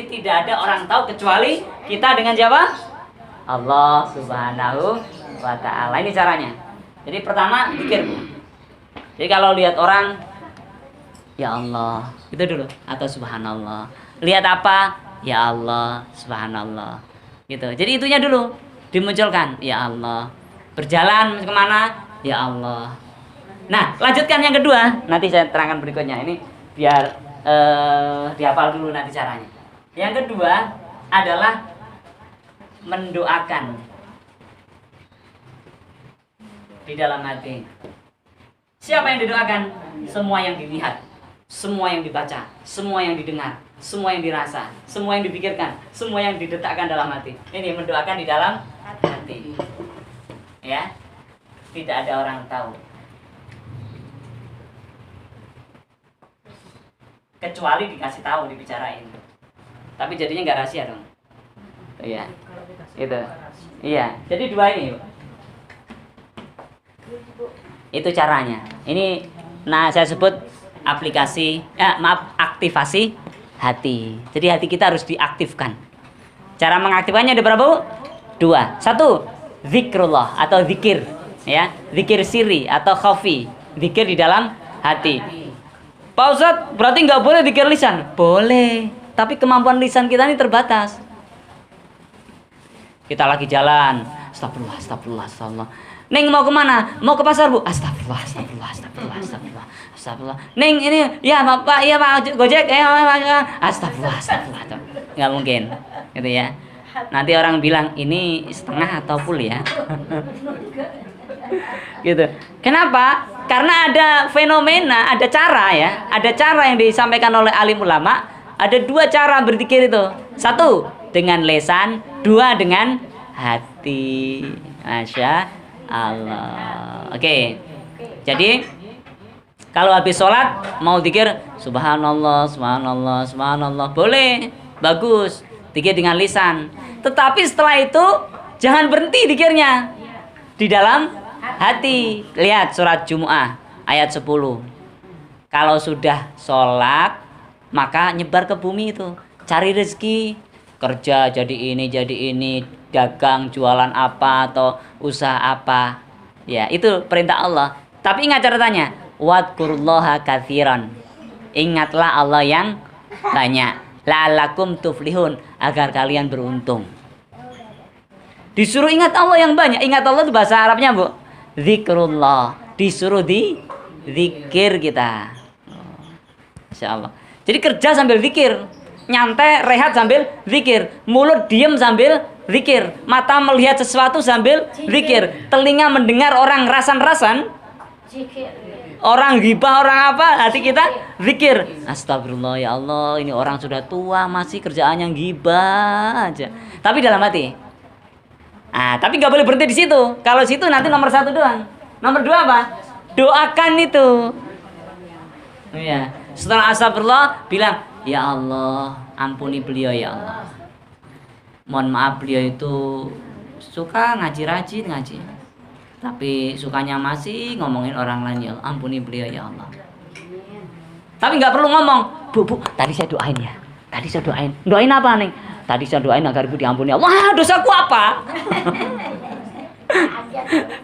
Jadi tidak ada orang tahu kecuali kita dengan siapa? Allah Subhanahu wa ta'ala. Ini caranya. Jadi pertama zikir, Bu. Jadi kalau lihat orang, ya Allah, itu dulu, atau subhanallah. Lihat apa? Ya Allah, subhanallah. Gitu. Jadi itunya dulu dimunculkan, ya Allah. Berjalan kemana? Ya Allah. Nah, lanjutkan yang kedua. Nanti saya terangkan berikutnya. Ini biar dihafal dulu nanti caranya. Yang kedua adalah mendoakan di dalam hati. Siapa yang didoakan? Semua yang dilihat, semua yang dibaca, semua yang didengar, semua yang dirasa, semua yang dipikirkan, semua yang didetakkan dalam hati. Ini mendoakan di dalam hati. Ya, tidak ada orang tahu. Kecuali dikasih tahu, dibicarain. Tapi jadinya nggak rahasia dong. Iya, itu. Iya, jadi dua ini. Itu caranya. Ini, nah saya sebut aplikasi, aktivasi hati. Jadi hati kita harus diaktifkan. Cara mengaktifkannya ada berapa, Bu? Dua. Satu, zikrullah atau zikir, ya, zikir siri atau khafi, zikir di dalam hati. Pak Ustadz, berarti nggak boleh zikir lisan? Boleh, tapi kemampuan lisan kita ini terbatas. Kita lagi jalan, astagfirullah, astagfirullah, astagfirullah. Neng mau kemana? Mau ke pasar, Bu? Astagfirullah, astagfirullah, astagfirullah, astagfirullah, astagfirullah. Neng ini, ya Pak, iya Pak, Gojek, astagfirullah, astagfirullah. Nggak mungkin, gitu ya. Nanti orang bilang ini setengah atau full ya. Gitu. Kenapa? Karena ada fenomena, ada cara ya, ada cara yang disampaikan oleh alim ulama. Ada dua cara berzikir itu. Satu dengan lisan, dua dengan hati. Masya Allah. Oke. Jadi kalau habis sholat mau zikir subhanallah, subhanallah, subhanallah, boleh, bagus. Zikir dengan lisan. Tetapi setelah itu jangan berhenti zikirnya di dalam hati. Lihat surat Jumu'ah ayat 10. Kalau sudah sholat maka nyebar ke bumi itu, cari rezeki, kerja jadi ini, dagang, jualan apa atau usaha apa. Ya, itu perintah Allah. Tapi ingat catatannya, wadkurullaha katsiran. Ingatlah Allah yang banyak. La'allakum tuflihun, agar kalian beruntung. Disuruh ingat Allah yang banyak. Ingat Allah itu bahasa Arabnya, Bu. Zikrullah. Disuruh di zikir kita. Insyaallah. Jadi kerja sambil zikir, nyantai, rehat sambil zikir, mulut diem sambil zikir, mata melihat sesuatu sambil zikir, telinga mendengar orang rasan-rasan, orang ghibah, orang apa, hati kita zikir. Astagfirullah, ya Allah, ini orang sudah tua masih kerjaannya ghibah aja. Tapi dalam hati. Tapi nggak boleh berhenti di situ. Kalau situ nanti nomor 1 doang. Nomor 2 apa? Doakan itu. Ya. Setelah astagfirullah bilang, ya Allah, ampuni beliau ya Allah. Mohon maaf beliau itu suka ngaji rajin ngaji, tapi sukanya masih ngomongin orang lain, ya Allah, ampuni beliau ya Allah. Tapi nggak perlu ngomong, Bu, tadi saya doain ya. Tadi saya doain. Doain apa nih? Tadi saya doain agar ibu diampuni Allah. Dosaku apa?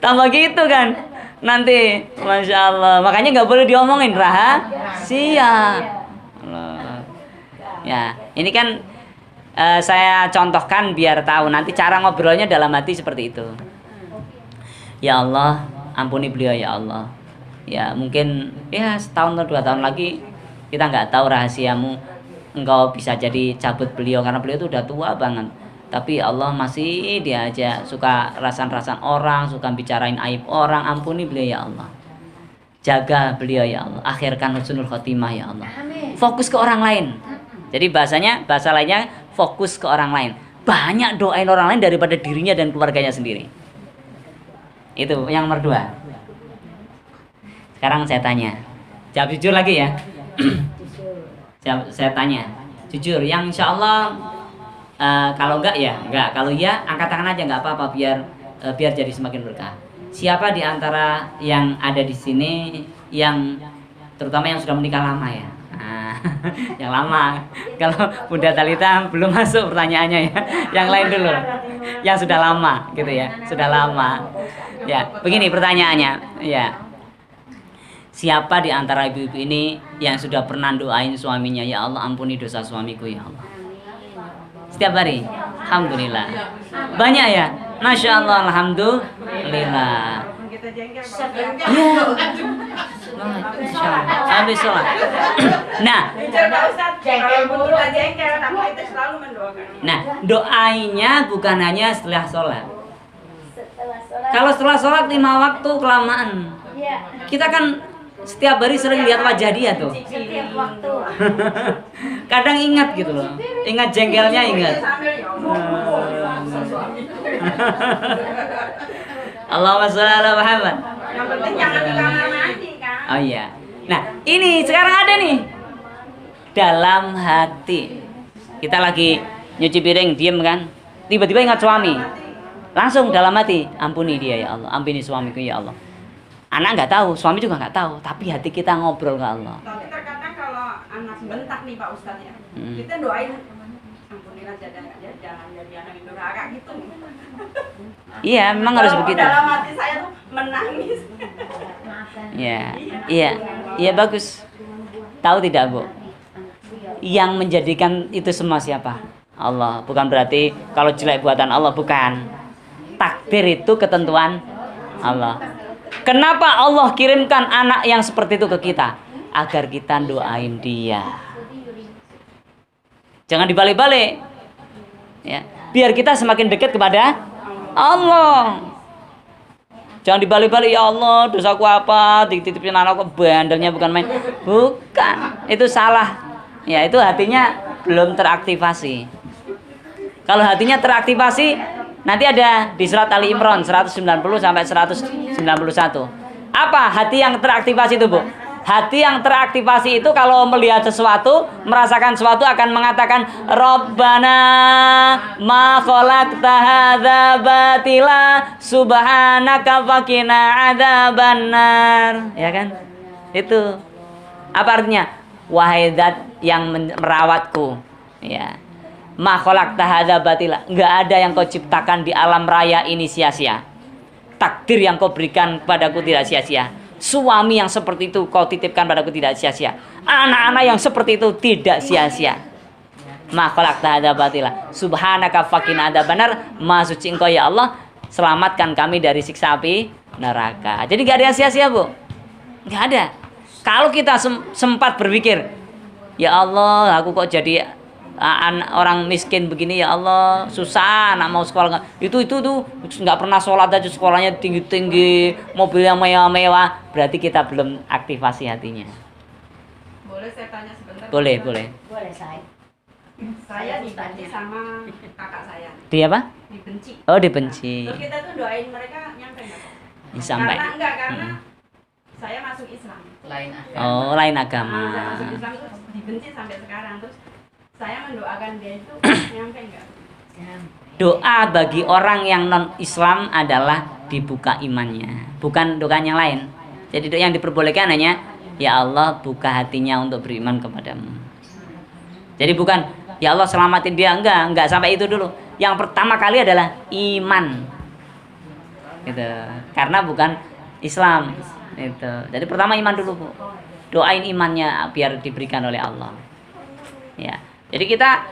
Tambah gitu kan. Nanti, Masya Allah. Makanya nggak boleh diomongin, rahasia. Ya, ini kan saya contohkan biar tahu nanti cara ngobrolnya dalam hati seperti itu. Ya Allah, ampuni beliau ya Allah. Ya mungkin ya setahun atau 2 tahun lagi kita nggak tahu rahasiamu, engkau bisa jadi cabut beliau karena beliau itu udah tua banget. Tapi Allah masih dia aja suka rasan-rasan orang, suka bicarain aib orang. Ampuni beliau ya Allah. Jaga beliau ya Allah. Akhirkan husnul khotimah ya Allah. Fokus ke orang lain. Jadi bahasa lainnya fokus ke orang lain. Banyak doain orang lain daripada dirinya dan keluarganya sendiri. Itu yang nomor 2. Sekarang saya tanya. Jawab jujur lagi ya. Saya tanya. Jujur, yang insya Allah kalau enggak ya enggak, kalau iya angkat tangan aja, nggak apa-apa, biar jadi semakin berkah. Siapa di antara yang ada di sini yang terutama yang sudah menikah lama ya? Yang lama. Kalau Bunda Talita belum masuk pertanyaannya ya. Yang lain dulu. Yang sudah lama gitu ya. Sudah lama. Ya, begini pertanyaannya. Ya. Siapa di antara ibu-ibu ini yang sudah pernah doain suaminya, ya Allah ampuni dosa suamiku ya Allah. Setiap hari. Alhamdulillah. Banyak ya? Masya Allah, alhamdulillah. Iya. Habis sholat. Nah, doainya bukan hanya setelah sholat. Kalau setelah sholat 5 waktu kelamaan. Kita kan setiap hari sering lihat wajah dia tuh. Setiap waktu. Kadang ingat gitu loh. Ingat jengkelnya ingat. Allahumma sholli ala Muhammad. Yang penting jangan di kamar mandi kan. Oh iya. Nah, ini sekarang ada nih. Dalam hati. Kita lagi nyuci piring, diem kan? Tiba-tiba ingat suami. Langsung dalam hati, ampuni dia ya Allah, ampuni suamiku ya Allah. Anak nggak tahu, suami juga nggak tahu, tapi hati kita ngobrol ke Allah. Tapi terkadang kalau anak bentak nih Pak Ustadz ya, kita doain ampunilah jangan jadi anak yang durhaka gitu. Iya, memang harus begitu. Dalam hati saya tuh menangis. Iya, bagus. Tahu tidak Bu? Yang menjadikan itu semua siapa? Allah. Bukan berarti kalau jelek buatan Allah, bukan. Takdir itu ketentuan Allah. Kenapa Allah kirimkan anak yang seperti itu ke kita? Agar kita doain dia. Jangan dibalik-balik. Ya, biar kita semakin dekat kepada Allah. Jangan dibalik-balik, ya Allah, dosaku apa? Dititipin anakku, bandelnya bukan main. Bukan. Itu salah. Ya, itu hatinya belum teraktivasi. Kalau hatinya teraktivasi, nanti ada di surat Ali Imran 190 sampai 191. Apa hati yang teraktivasi itu, Bu? Hati yang teraktivasi itu kalau melihat sesuatu, merasakan sesuatu akan mengatakan Rabbana ma khalaqta hadza batila subhanaka faqina adzabannar. Ya kan? Itu. Apa artinya? Wahai zat yang merawatku. Ya. Ma khalaqta hadza batila. Enggak ada yang kau ciptakan di alam raya ini sia-sia. Takdir yang kau berikan kepadaku tidak sia-sia. Suami yang seperti itu kau titipkan padaku tidak sia-sia. Anak-anak yang seperti itu tidak sia-sia. Ma khalaqta hadza batila subhanaka faqina adzabannar. Maha suci Engkau ya Allah, selamatkan kami dari siksa api neraka. Jadi gak ada yang sia-sia, Bu. Gak ada. Kalau kita sempat berpikir, ya Allah, aku kok jadi orang miskin begini ya Allah, susah anak mau sekolah, itu tuh nggak pernah sholat aja sekolahnya tinggi mobilnya mewah, berarti kita belum aktivasi hatinya. Boleh saya tanya sebentar? Boleh saya dibenci sama kakak saya. Dia apa? Dibenci. Oh, dibenci. Terus kita tuh doain mereka nyampe nggak? Sampai Karena saya masuk Islam. Lain agama. Oh, lain agama. Saya masuk Islam terus dibenci sampai sekarang. Terus saya mendoakan dia itu nyampe enggak? Doa bagi orang yang non Islam adalah dibuka imannya, bukan doa yang lain. Jadi doa yang diperbolehkan hanya ya Allah buka hatinya untuk beriman kepadamu. Jadi bukan ya Allah selamatin dia, enggak sampai itu dulu. Yang pertama kali adalah iman. Gitu. Karena bukan Islam. Itu. Jadi pertama iman dulu, Bu. Doain imannya biar diberikan oleh Allah. Ya. Jadi kita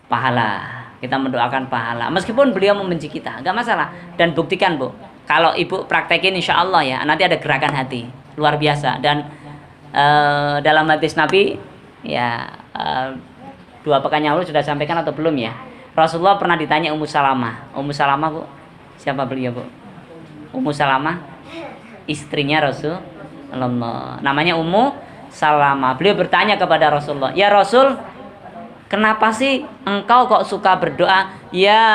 pahala, kita mendoakan pahala. Meskipun beliau membenci kita, enggak masalah. Dan buktikan, Bu. Kalau Ibu praktekin insya Allah ya, nanti ada gerakan hati luar biasa. Dan dalam hadis Nabi ya 2 pekan yang lalu sudah sampaikan atau belum ya? Rasulullah pernah ditanya Ummu Salamah. Ummu Salamah, Bu. Siapa beliau, Bu? Ummu Salamah, istrinya Rasulullah. Namanya Ummu Salamah. Beliau bertanya kepada Rasulullah, "Ya Rasul, kenapa sih engkau kok suka berdoa ya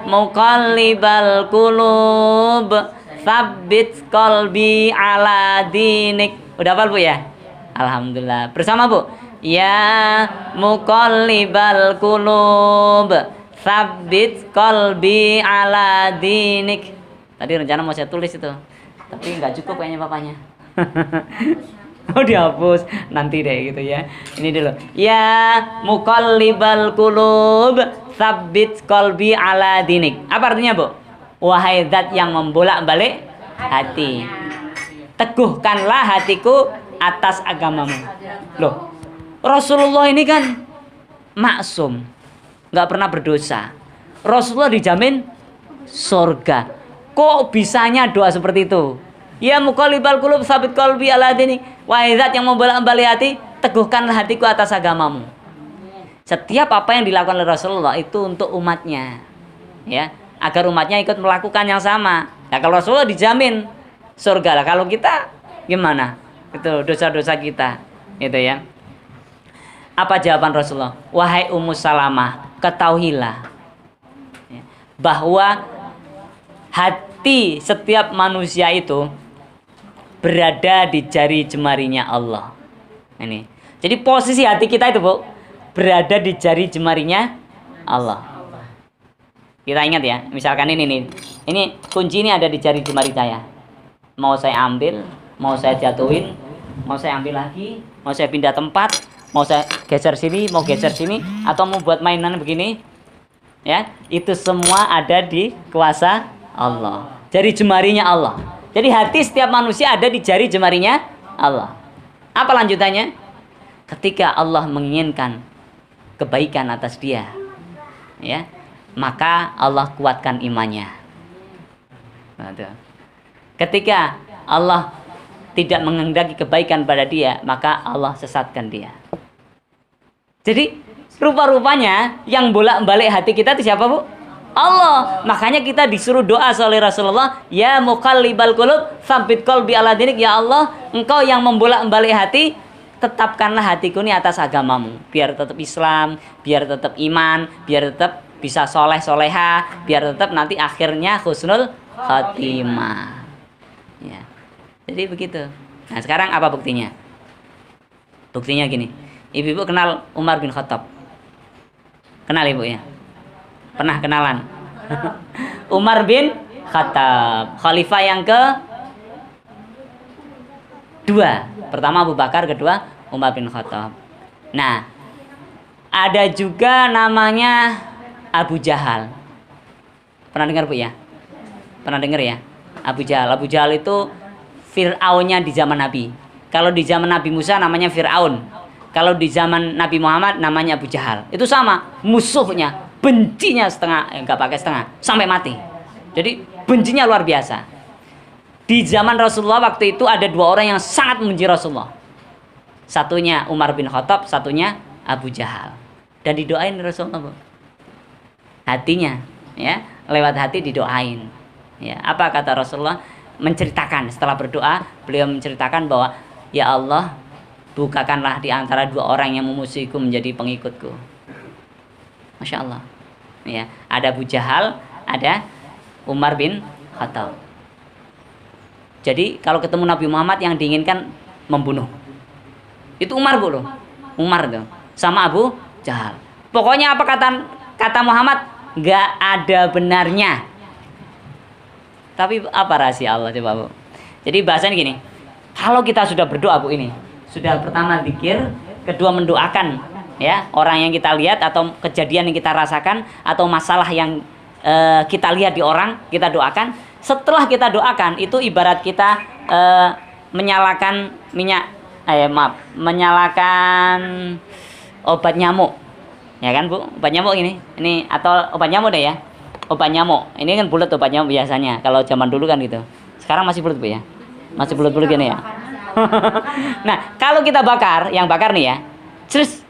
muqallibal qulub tsabbit qalbi ala dinik?" Udah hafal, Bu ya? Alhamdulillah. Bersama, Bu. Ya muqallibal qulub tsabbit qalbi ala dinik. Tadi rencana mau saya tulis itu, tapi nggak cukup kayaknya papanya. Oh dihapus nanti deh gitu ya. Ini dulu. Ya muqallibal qulub, tsabbit qalbi ala dinik. Apa artinya, Bu? Wahai zat yang membolak-balik hati, teguhkanlah hatiku atas agamamu. Loh, Rasulullah ini kan maksum, nggak pernah berdosa. Rasulullah dijamin surga. Kok bisanya doa seperti itu? Ya muqallibal qulub tsabit qalbi ala dinik. Wahai zat yang membolak-balik hati, teguhkanlah hatiku atas agamamu. Setiap apa yang dilakukan oleh Rasulullah itu untuk umatnya, ya, agar umatnya ikut melakukan yang sama. Nah, kalau Rasulullah dijamin surga lah. Kalau kita gimana? Itu dosa-dosa kita, itu ya. Apa jawaban Rasulullah? Wahai Ummu Salamah, ketahuilah bahwa hati setiap manusia itu berada di jari jemarinya Allah. Ini. Jadi posisi hati kita itu, Bu, berada di jari jemarinya Allah. Kita ingat ya, misalkan ini nih. Ini kunci ini ada di jari jemari saya. Mau saya ambil, mau saya jatuhin, mau saya ambil lagi, mau saya pindah tempat, mau saya geser sini, mau geser sini, atau mau buat mainan begini. Ya, itu semua ada di kuasa Allah. Jari jemarinya Allah. Jadi hati setiap manusia ada di jari jemarinya Allah. Apa lanjutannya? Ketika Allah menginginkan kebaikan atas dia, ya, maka Allah kuatkan imannya. Ketika Allah tidak menghendaki kebaikan pada dia, maka Allah sesatkan dia. Jadi rupa-rupanya yang bolak-balik hati kita itu siapa, Bu? Allah. Makanya kita disuruh doa oleh Rasulullah, ya muqallibal qulub, tsabbit qalbi ala dinik. Ya Allah, Engkau yang membolak-balik hati, tetapkanlah hatiku ini atas agamamu, biar tetap Islam, biar tetap iman, biar tetap bisa soleh soleha, biar tetap nanti akhirnya husnul khatimah. Ya. Jadi begitu. Nah, sekarang apa buktinya? Buktinya gini. Ibu-ibu kenal Umar bin Khattab? Kenal ibu ya? Pernah kenalan? Umar bin Khattab, khalifah yang kedua. Pertama Abu Bakar, kedua Umar bin Khattab. Nah, ada juga namanya Abu Jahal. Pernah dengar, Bu ya? Pernah dengar ya? Abu Jahal. Abu Jahal itu Fir'aunnya di zaman Nabi. Kalau di zaman Nabi Musa namanya Fir'aun. Kalau di zaman Nabi Muhammad namanya Abu Jahal. Itu sama, musuhnya, bencinya setengah, enggak pakai setengah, sampai mati. Jadi bencinya luar biasa. Di zaman Rasulullah waktu itu ada dua orang yang sangat membenci Rasulullah. Satunya Umar bin Khattab, satunya Abu Jahal. Dan didoain Rasulullah, Bu. Hatinya, ya, lewat hati didoain. Ya, apa kata Rasulullah? Menceritakan, setelah berdoa, beliau menceritakan bahwa, ya Allah, bukakanlah di antara dua orang yang memusuhiku menjadi pengikutku. Masya Allah. Ya, ada Abu Jahal, ada Umar bin Khattab. Jadi kalau ketemu Nabi Muhammad yang diinginkan membunuh, itu Umar, Bu, loh. Umar tuh sama Abu Jahal. Pokoknya apa kata Muhammad, nggak ada benarnya. Tapi apa rahasia Allah, coba, Bu? Jadi bahasanya gini, kalau kita sudah berdoa, Bu, ini sudah pertama zikir, kedua mendoakan, ya, orang yang kita lihat atau kejadian yang kita rasakan atau masalah yang kita lihat di orang, kita doakan. Setelah kita doakan, itu ibarat kita menyalakan menyalakan obat nyamuk, ya kan, Bu? Obat nyamuk ini atau obat nyamuk deh ya, obat nyamuk. Ini kan bulat obat nyamuk biasanya. Kalau zaman dulu kan gitu. Sekarang masih bulat, Bu ya, masih bulat-bulat gini ya. Nah, kalau kita bakar, yang bakar nih ya, terus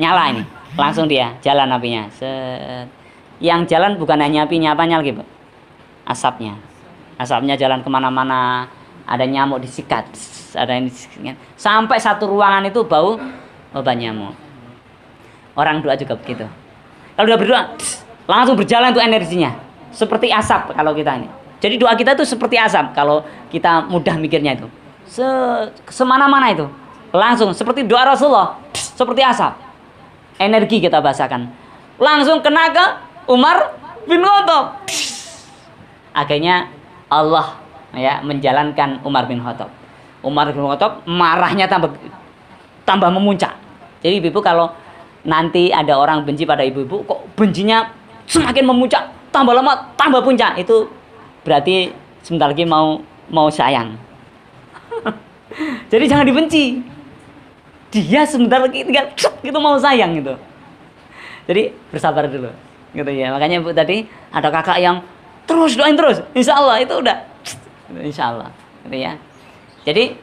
nyala ini, langsung dia jalan apinya. Yang jalan bukan hanya apinya, apanya lagi, Bu? Asapnya. Asapnya jalan kemana-mana. Ada nyamuk disikat, ada yang disikat. Sampai satu ruangan itu bau obat nyamuk. Orang doa juga begitu. Kalau udah berdoa, langsung berjalan tuh energinya. Seperti asap kalau kita ini. Jadi doa kita tuh seperti asap kalau kita mudah mikirnya itu. Semana-mana itu. Langsung seperti doa Rasulullah, seperti asap. Energi kita bahasakan. Langsung kena ke Umar bin Khattab. Akhirnya Allah, ya, menjalankan Umar bin Khattab. Umar bin Khattab marahnya tambah memuncak. Jadi ibu-ibu kalau nanti ada orang benci pada ibu-ibu, kok bencinya semakin memuncak, tambah lama tambah puncak, itu berarti sebentar lagi mau sayang. Jadi jangan dibenci. Dia sebentar lagi tinggal gitu mau sayang gitu. Jadi bersabar dulu. Gitu ya. Makanya ibu tadi ada kakak yang terus doain terus. Insya Allah itu udah. Insya Allah. Gitu ya. Jadi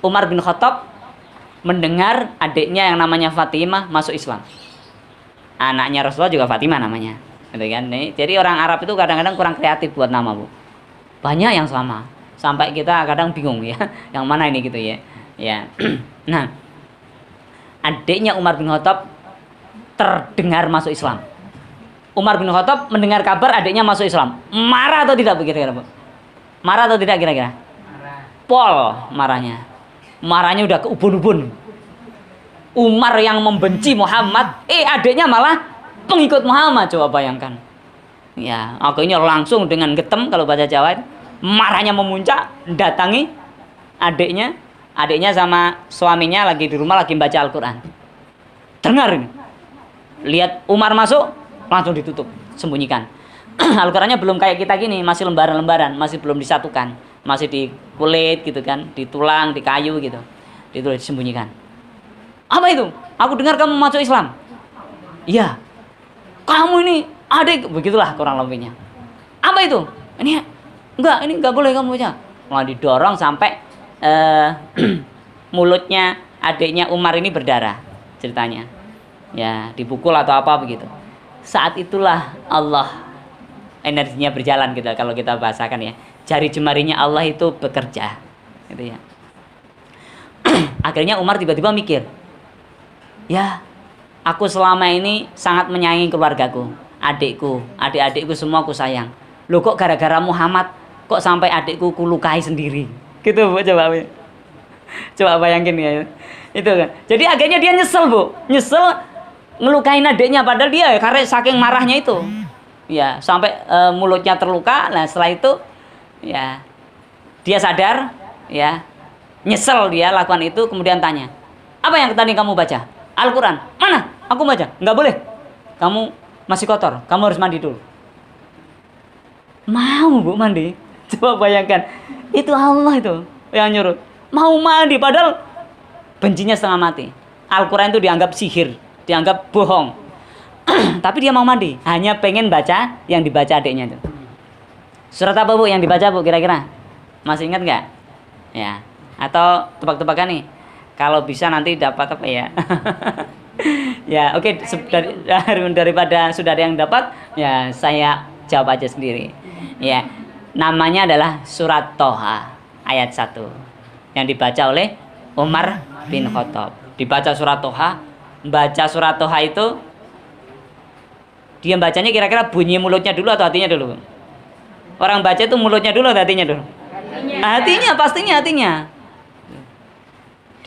Umar bin Khattab mendengar adiknya yang namanya Fatimah masuk Islam. Anaknya Rasulullah juga Fatimah namanya. Gitu kan. Jadi orang Arab itu kadang-kadang kurang kreatif buat nama, Bu. Banyak yang sama. Sampai kita kadang bingung ya. Yang mana ini gitu ya. Ya. Nah, adiknya Umar bin Khattab terdengar masuk Islam. Umar bin Khattab mendengar kabar adiknya masuk Islam. Marah atau tidak kira-kira, Bu? Marah atau tidak kira-kira? Pol marahnya. Marahnya udah ke ubun-ubun. Umar yang membenci Muhammad, adiknya malah pengikut Muhammad, coba bayangkan. Ya, akhirnya langsung dengan getem kalau bahasa Jawa, marahnya memuncak, datangi adiknya. Adiknya sama suaminya lagi di rumah lagi baca Al-Qur'an. Dengar ini. Lihat Umar masuk, langsung ditutup, sembunyikan. Al-Qur'annya belum kayak kita gini, masih lembaran-lembaran, masih belum disatukan. Masih di kulit gitu kan, di tulang, di kayu gitu. Ditulis disembunyikan. Apa itu? Aku dengar kamu masuk Islam. Iya. Kamu ini adik, begitulah kurang lebihnya. Apa itu? Ini enggak boleh kamu baca. Malah didorong sampai mulutnya adiknya Umar ini berdarah ceritanya. Ya, dipukul atau apa begitu. Saat itulah Allah energinya berjalan gitu kalau kita bahasakan ya. Jari jemarinya Allah itu bekerja gitu ya. Akhirnya Umar tiba-tiba mikir, ya aku selama ini sangat menyayangi keluargaku, adikku, adik-adikku semua aku sayang. Loh kok gara-gara Muhammad kok sampai adikku kulukai sendiri gitu, Bu. Coba bayangin ya itu kan. Jadi akhirnya dia nyesel, Bu, nyesel ngelukain adiknya padahal dia karena saking marahnya itu ya sampai mulutnya terluka. Nah setelah itu ya dia sadar ya, nyesel dia lakukan itu, kemudian tanya, apa yang tadi kamu baca? Al-Quran. Mana? Aku baca. Nggak boleh, kamu masih kotor, kamu harus mandi dulu. Mau, Bu, mandi? Coba bayangkan, itu Allah itu yang nyuruh mau mandi padahal bencinya setengah mati. Al-Quran itu dianggap sihir, dianggap bohong. Tapi dia mau mandi, hanya pengen baca yang dibaca adiknya itu. Surat apa, Bu, yang dibaca, Bu, kira-kira? Masih ingat nggak? Ya, atau tebak-tebakan nih? Kalau bisa nanti dapat apa ya? Ya, oke. Daripada sudah ada yang dapat, ya saya jawab aja sendiri. Ya, namanya adalah surat Toha ayat 1 yang dibaca oleh Umar bin Khattab. Dibaca surat Toha, baca surat Toha itu dia bacanya kira-kira bunyi mulutnya dulu atau hatinya dulu? Orang baca itu mulutnya dulu atau hatinya dulu? Hatinya, pastinya hatinya.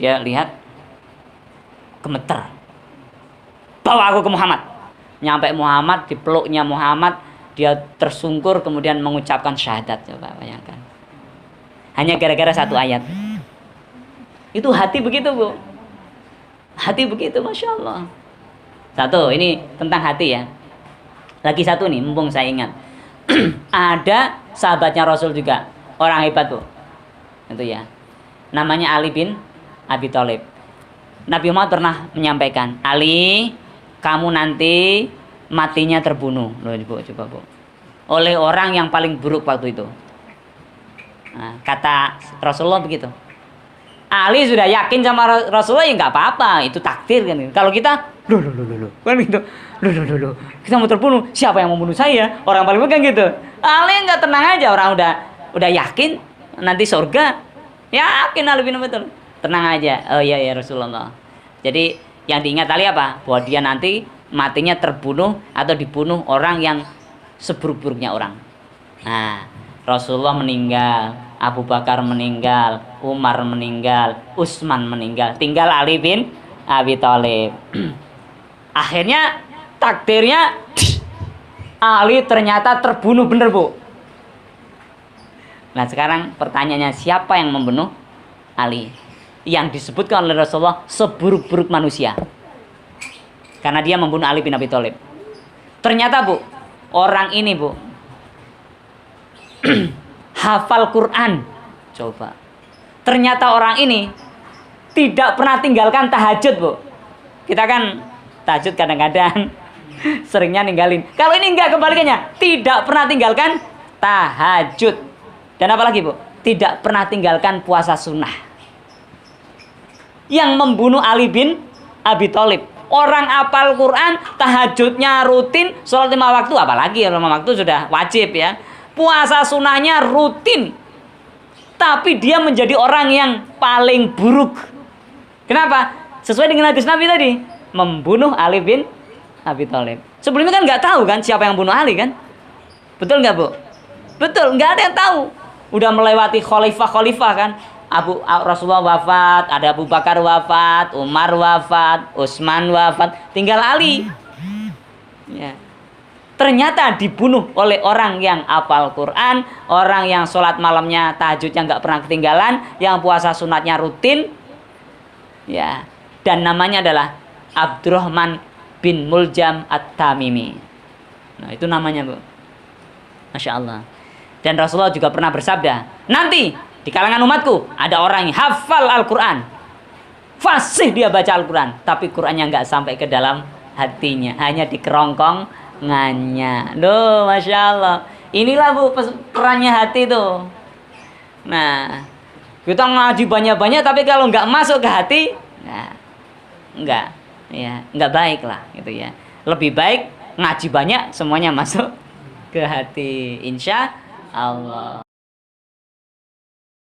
Dia lihat, gemeter. Bawa aku ke Muhammad. Nyampe Muhammad, di peluknya Muhammad, dia tersungkur kemudian mengucapkan syahadat. Coba bayangkan. Hanya gara-gara satu ayat. Itu hati begitu, Bu. Hati begitu, Masya Allah. Satu, ini tentang hati ya. Lagi satu nih, mumpung saya ingat. Ada sahabatnya Rasul juga, orang hebat, Bu. Itu ya. Namanya Ali bin Abi Thalib. Nabi Muhammad pernah menyampaikan, Ali, kamu nanti matinya terbunuh. Loh, Bu, coba, Bu. Oleh orang yang paling buruk waktu itu. Nah, kata Rasulullah begitu. Ali sudah yakin sama Rasulullah, ya nggak apa-apa, itu takdir kan. Kalau kita, loh, kan gitu, loh, kita mau terbunuh, siapa yang membunuh saya? Orang paling kan gitu. Ali nggak, tenang aja, orang udah yakin nanti surga, yakin Ali bin Abi Thalib, tenang aja. Oh iya ya Rasulullah. Jadi yang diingat Ali apa? Bahwa dia nanti matinya terbunuh atau dibunuh orang yang seburuk-buruknya orang. Nah, Rasulullah meninggal, Abu Bakar meninggal, Umar meninggal, Utsman meninggal, tinggal Ali bin Abi Thalib. Akhirnya takdirnya Ali ternyata terbunuh bener, Bu. Nah sekarang pertanyaannya, siapa yang membunuh Ali? Yang disebutkan oleh Rasulullah seburuk-buruk manusia, karena dia membunuh Ali bin Abi Thalib. Ternyata Bu, orang ini Bu hafal Quran. Coba. Ternyata orang ini tidak pernah tinggalkan tahajud Bu. Kita kan tahajud kadang-kadang seringnya ninggalin. Kalau ini enggak, kebalikannya, tidak pernah tinggalkan tahajud. Dan apalagi Bu, tidak pernah tinggalkan puasa sunnah. Yang membunuh Ali bin Abi Thalib, orang apal Quran, tahajudnya rutin, sholat 5 waktu, apalagi 5 waktu sudah wajib ya, puasa sunnahnya rutin, tapi dia menjadi orang yang paling buruk. Kenapa? Sesuai dengan hadis Nabi tadi, membunuh Ali bin Abi Thalib. Sebelumnya kan nggak tahu kan siapa yang bunuh Ali kan? Betul nggak Bu? Betul, nggak ada yang tahu. Udah melewati khalifah-khalifah kan? Rasulullah wafat, ada Abu Bakar wafat, Umar wafat, Utsman wafat, tinggal Ali. Ya. Ternyata dibunuh oleh orang yang hafal Quran, orang yang sholat malamnya, tahajudnya nggak pernah ketinggalan, yang puasa sunatnya rutin. Ya, dan namanya adalah Abdurrahman bin Muljam At-Tamimi. Nah, itu namanya Bu. Masya Allah. Dan Rasulullah juga pernah bersabda, nanti di kalangan umatku ada orang yang hafal Al-Quran, fasih dia baca Al-Quran, tapi Qurannya nggak sampai ke dalam hatinya, hanya di kerongkongannya. Duh, Masya Allah. Inilah Bu perannya hati tuh. Nah, kita ngaji banyak-banyak, tapi kalau nggak masuk ke hati, nah, nggak baik lah gitu ya. Lebih baik ngaji banyak, semuanya masuk ke hati, insya Allah.